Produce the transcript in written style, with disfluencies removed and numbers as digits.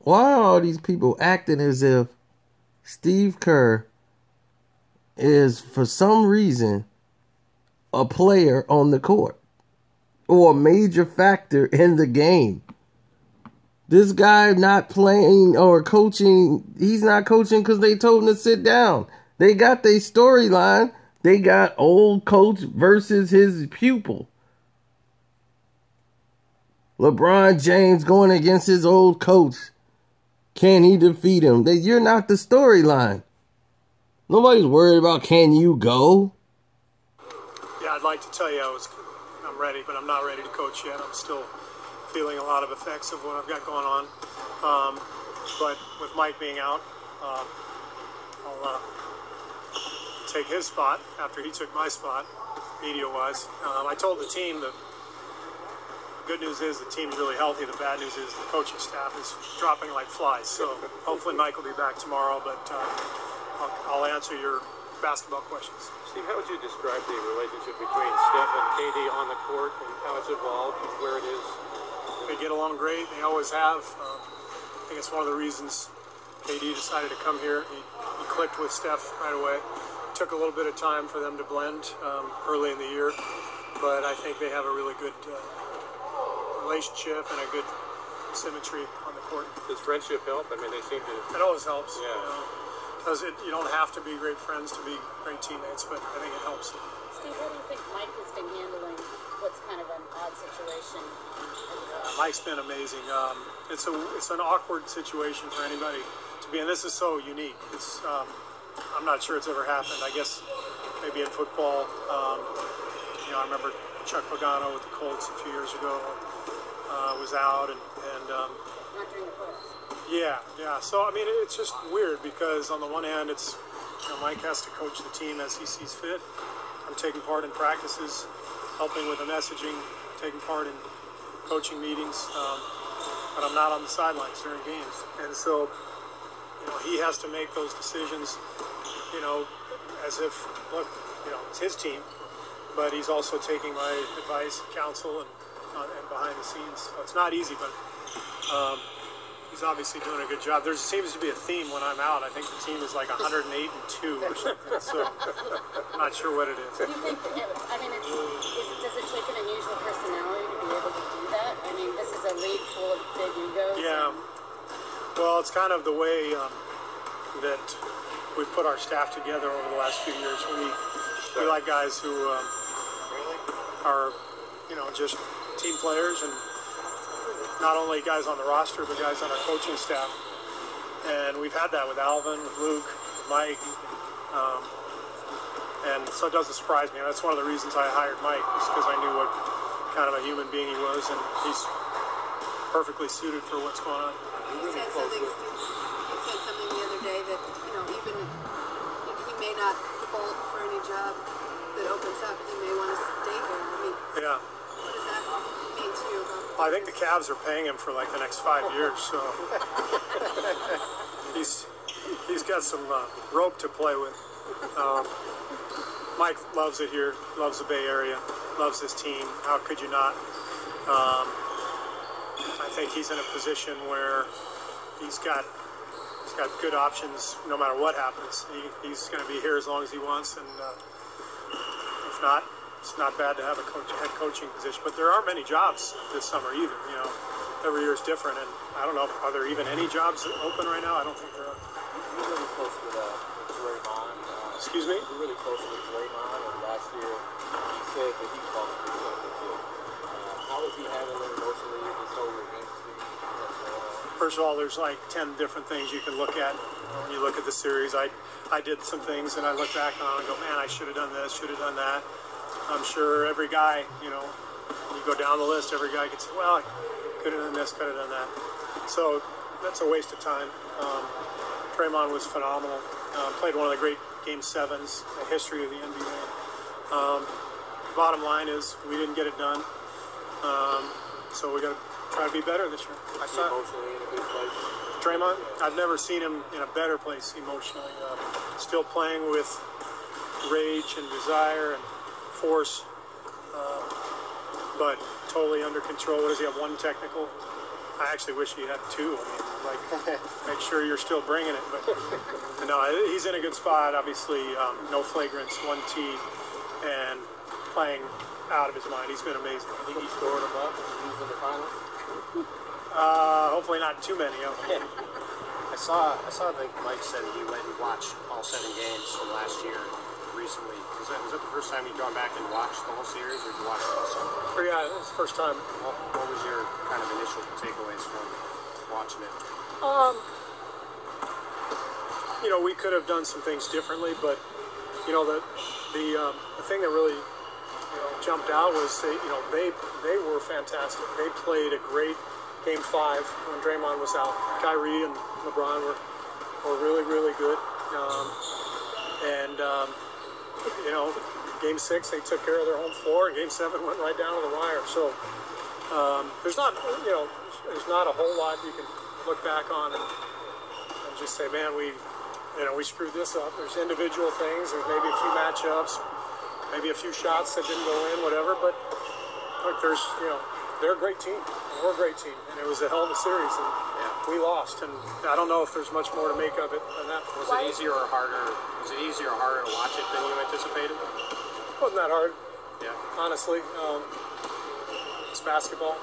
why are all these people acting as if Steve Kerr is, for some reason, a player on the court or a major factor in the game? This guy not playing or coaching, he's not coaching because they told him to sit down. They got their storyline. They got old coach versus his pupil. LeBron James going against his old coach. Can he defeat him? You're not the storyline. Nobody's worried about can you go. Yeah, I'd like to tell you I'm ready, but I'm not ready to coach yet. I'm still feeling a lot of effects of what I've got going on. But with Mike being out, I'll take his spot after he took my spot, media-wise. I told the team that the good news is the team's really healthy. The bad news is the coaching staff is dropping like flies. So hopefully Mike will be back tomorrow, but I'll answer your basketball questions. Steve, how would you describe the relationship between Steph and KD on the court and how it's evolved and where it is? They get along great. They always have. I think it's one of the reasons KD decided to come here. He clicked with Steph right away. It took a little bit of time for them to blend early in the year, but I think they have a really good relationship and a good symmetry on the court. Does friendship help? I mean, they seem to... It always helps. Yeah. You don't have to be great friends to be great teammates, but I think it helps. Steve, how do you think Mike has been handling what's kind of an odd situation? Mike's been amazing. It's an awkward situation for anybody to be in. This is so unique. I'm not sure it's ever happened. I guess maybe in football. I remember Chuck Pagano with the Colts a few years ago was out and not during the playoffs. Yeah. So I mean, it's just weird because on the one hand, it's Mike has to coach the team as he sees fit. I'm taking part in practices, helping with the messaging, taking part in coaching meetings, but I'm not on the sidelines during games. And so, he has to make those decisions, as if, look, it's his team, but he's also taking my advice, counsel, and behind the scenes. So it's not easy, but he's obviously doing a good job. There seems to be a theme when I'm out. I think the team is like 108-2 or something, so I'm not sure what it is. Do you think, does it take an unusual personality to be able to do that? I mean, this is a league full of big egos. Yeah. Well, it's kind of the way that we've put our staff together over the last few years. We like guys who are, just team players, and not only guys on the roster, but guys on our coaching staff. And we've had that with Alvin, with Luke, with Mike. And so it doesn't surprise me. And that's one of the reasons I hired Mike, is because I knew what kind of a human being he was, and he's perfectly suited for what's going on. You said something the other day that, even he may not bolt for any job that opens up, he may want to stay there. I mean, yeah. What does that mean to you? I think the Cavs are paying him for like the next 5 years, so he's got some rope to play with. Mike loves it here, loves the Bay Area, loves his team. How could you not? I think he's in a position where he's got good options no matter what happens. He's going to be here as long as he wants, and if not, it's not bad to have a head coaching position. But there aren't many jobs this summer either. Every year is different, and I don't know, are there even any jobs open right now? I don't think there are. You're really close with Draymond. Excuse me? You're really close with Draymond, and last year he said that he possibly something too. How is he handling emotionally this whole revenge thing? First of all, there's like 10 different things you can look at when you look at the series. I did some things, and I look back on it and go, man, I should have done this, should have done that. I'm sure every guy, you go down the list, every guy could say, well, I could have done this, could have done that. So that's a waste of time. Draymond was phenomenal. Played one of the great Game 7s in the history of the NBA. Bottom line is we didn't get it done. So we got to try to be better this year. I saw emotionally in a good place. Draymond, I've never seen him in a better place emotionally. Still playing with rage and desire and force, but totally under control. What does he have? One technical? I actually wish he had 2. I mean, like, make sure you're still bringing it. But no, he's in a good spot. Obviously, no flagrants, 1 tee, and playing out of his mind. He's been amazing. I think he scored a buck and he's in the finals. Hopefully not too many of them. I saw. I think Mike said he went and watched all 7 games from last year recently. Was that the first time you'd gone back and watched the whole series, or did you watch it also? Yeah, it was the first time. What was your kind of initial takeaways from watching it? You know, we could have done some things differently, but you know, the thing that really jumped out was they were fantastic. They played a great Game 5 when Draymond was out. Kyrie and LeBron were really, really good. Game 6 they took care of their home floor, and Game 7 went right down to the wire. So there's not a whole lot you can look back on and just say, man, we screwed this up. There's individual things. There's maybe a few matchups, maybe a few shots that didn't go in, whatever. But look, they're a great team. We're a great team, and it was a hell of a series, and we lost. And I don't know if there's much more to make of it than that. Was it easier or harder to watch it than you anticipated? Wasn't that hard? Yeah. Honestly, it's basketball.